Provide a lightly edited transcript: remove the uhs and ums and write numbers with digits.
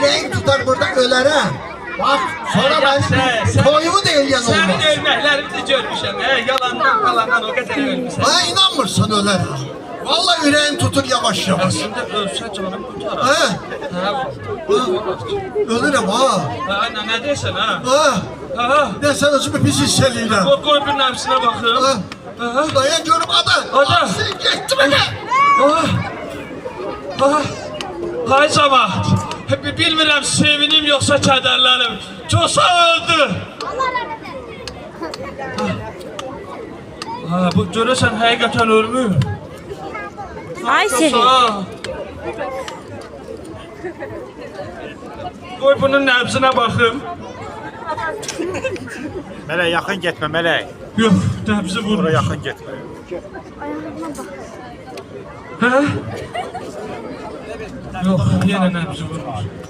yüreğim tutar burada ölere. Bak sonra benim toyumu da elleyen olmaz. Senin ölməklərimi də görmüşəm. Yalandan qalandan o qədər ölmüşəm. Ha inanmırsan ölere. Vallahi yüreğim tutur yavaş yavaş. Əslində ölsə canım qurtarar. He? Ölürüm ha. Nə deyirsən ha? Ha. Ne sen özümü pis hisseliyim. Qoy bir nəfsinə baxım. Dayan görüm ada. Ada. Sen gitti beni. Hay cəmaət. Bilmirəm sevinim yoxsa kədərlərim. Cosa öldü. Bu görəsən həqiqətən ölmür. Ay Sevi. Qoy bunun nəbzinə baxım. Mələk yaxın getmə, Mələk. Yox, nəbzi vurur. Bura yaxın getmə. Hə? Yox, yenə nəbzi vurur.